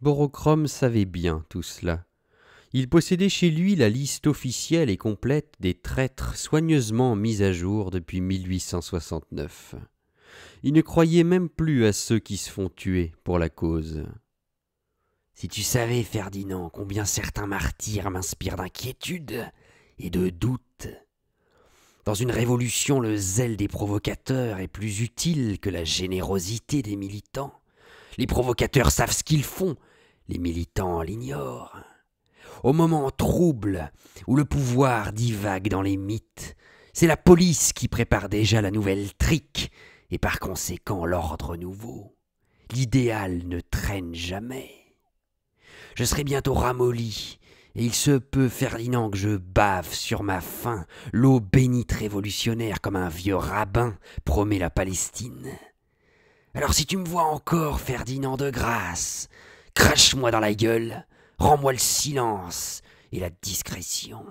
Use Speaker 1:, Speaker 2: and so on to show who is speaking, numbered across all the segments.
Speaker 1: Borochrome savait bien tout cela. Il possédait chez lui la liste officielle et complète des traîtres soigneusement mis à jour depuis 1869. Il ne croyait même plus à ceux qui se font tuer pour la cause.
Speaker 2: Si tu savais, Ferdinand, combien certains martyrs m'inspirent d'inquiétude et de doute. Dans une révolution, le zèle des provocateurs est plus utile que la générosité des militants. Les provocateurs savent ce qu'ils font, les militants l'ignorent. Au moment trouble où le pouvoir divague dans les mythes, c'est la police qui prépare déjà la nouvelle trique et par conséquent l'ordre nouveau. L'idéal ne traîne jamais. Je serai bientôt ramolli, et il se peut, Ferdinand, que je bave sur ma faim l'eau bénite révolutionnaire comme un vieux rabbin promet la Palestine. Alors si tu me vois encore, Ferdinand, de grâce, crache-moi dans la gueule, rends-moi le silence et la discrétion.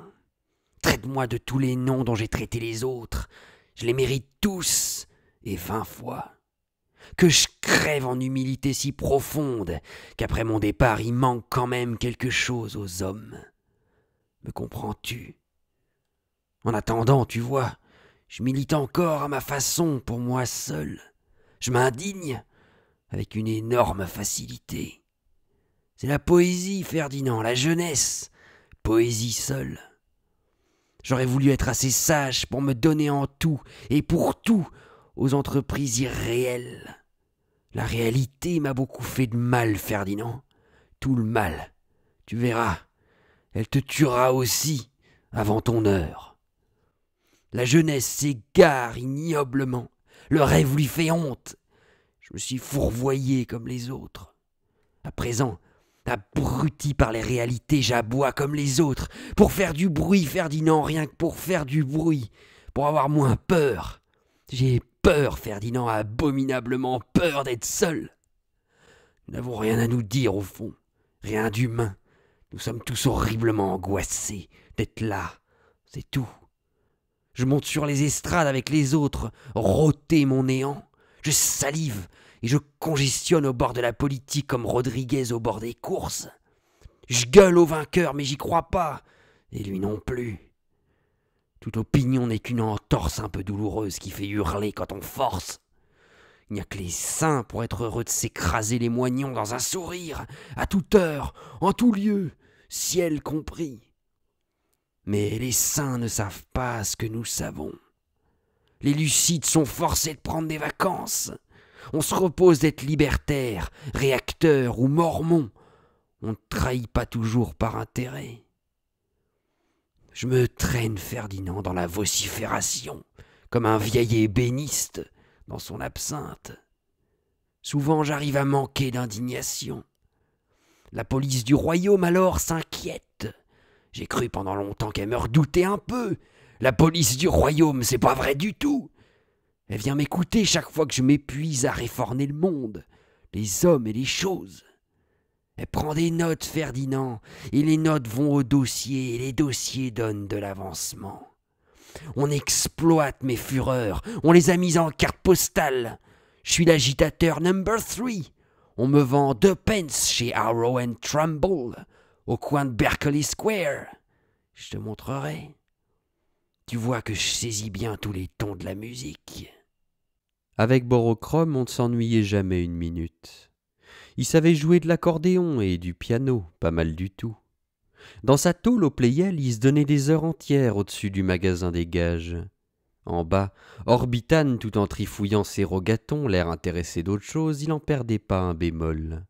Speaker 2: Traite-moi de tous les noms dont j'ai traité les autres, je les mérite tous, et 20 fois. Que je crève en humilité si profonde qu'après mon départ il manque quand même quelque chose aux hommes. Me comprends-tu? En attendant, tu vois, je milite encore à ma façon pour moi seul. Je m'indigne avec une énorme facilité. C'est la poésie, Ferdinand, la jeunesse, poésie seule. J'aurais voulu être assez sage pour me donner en tout et pour tout aux entreprises irréelles. La réalité m'a beaucoup fait de mal, Ferdinand. Tout le mal. Tu verras, elle te tuera aussi avant ton heure. La jeunesse s'égare ignoblement. Le rêve lui fait honte. Je me suis fourvoyé comme les autres. À présent, abruti par les réalités, j'aboie comme les autres. Pour faire du bruit, Ferdinand, rien que pour faire du bruit. Pour avoir moins peur. J'ai peur, Ferdinand, abominablement peur d'être seul. Nous n'avons rien à nous dire au fond, rien d'humain. Nous sommes tous horriblement angoissés d'être là, c'est tout. Je monte sur les estrades avec les autres, rôter mon néant. Je salive et je congestionne au bord de la politique comme Rodriguez au bord des courses. Je gueule au vainqueur, mais j'y crois pas, et lui non plus. Toute opinion n'est qu'une entorse un peu douloureuse qui fait hurler quand on force. Il n'y a que les saints pour être heureux de s'écraser les moignons dans un sourire, à toute heure, en tout lieu, ciel compris. Mais les saints ne savent pas ce que nous savons. Les lucides sont forcés de prendre des vacances. On se repose d'être libertaire, réacteur ou mormon. On ne trahit pas toujours par intérêt. Je me traîne, Ferdinand, dans la vocifération, comme un vieil ébéniste dans son absinthe. Souvent j'arrive à manquer d'indignation. La police du royaume alors s'inquiète. J'ai cru pendant longtemps qu'elle me redoutait un peu. La police du royaume, c'est pas vrai du tout. Elle vient m'écouter chaque fois que je m'épuise à réformer le monde, les hommes et les choses. Elle prend des notes, Ferdinand, et les notes vont au dossier, et les dossiers donnent de l'avancement. On exploite mes fureurs, on les a mises en carte postale. Je suis l'agitateur number 3. On me vend 2 pence chez Harrow and Trumbull, au coin de Berkeley Square. Je te montrerai. Tu vois que je saisis bien tous les tons de la musique.
Speaker 1: Avec Borochrome, on ne s'ennuyait jamais une minute. Il savait jouer de l'accordéon et du piano, pas mal du tout. Dans sa tôle au Pleyel, il se donnait des heures entières au-dessus du magasin des gages. En bas, Orbitane, tout en trifouillant ses rogatons, l'air intéressé d'autre chose, il n'en perdait pas un bémol.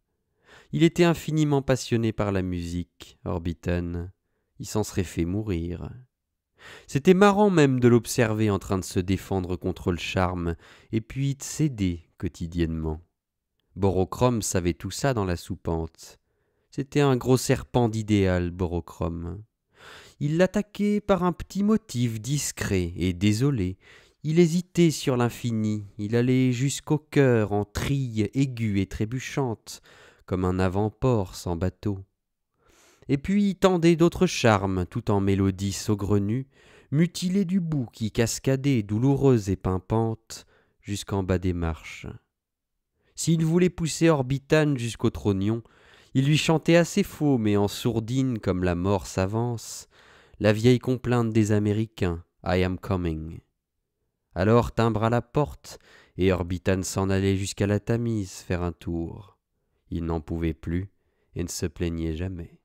Speaker 1: Il était infiniment passionné par la musique, Orbitane. Il s'en serait fait mourir. C'était marrant même de l'observer en train de se défendre contre le charme, et puis de céder quotidiennement. Borochrome savait tout ça dans la soupente. C'était un gros serpent d'idéal, Borochrome. Il l'attaquait par un petit motif discret et désolé. Il hésitait sur l'infini, il allait jusqu'au cœur en trille aiguë et trébuchante, comme un avant-port sans bateau. Et puis il tendait d'autres charmes, tout en mélodie saugrenue, mutilée du bout qui cascadait, douloureuse et pimpante, jusqu'en bas des marches. S'il voulait pousser Orbitane jusqu'au trognon, Il lui chantait assez faux, mais en sourdine comme la mort s'avance, la vieille complainte des Américains, I am coming. Alors timbra la porte, et Orbitan s'en allait jusqu'à la Tamise faire un tour. Il n'en pouvait plus et ne se plaignait jamais.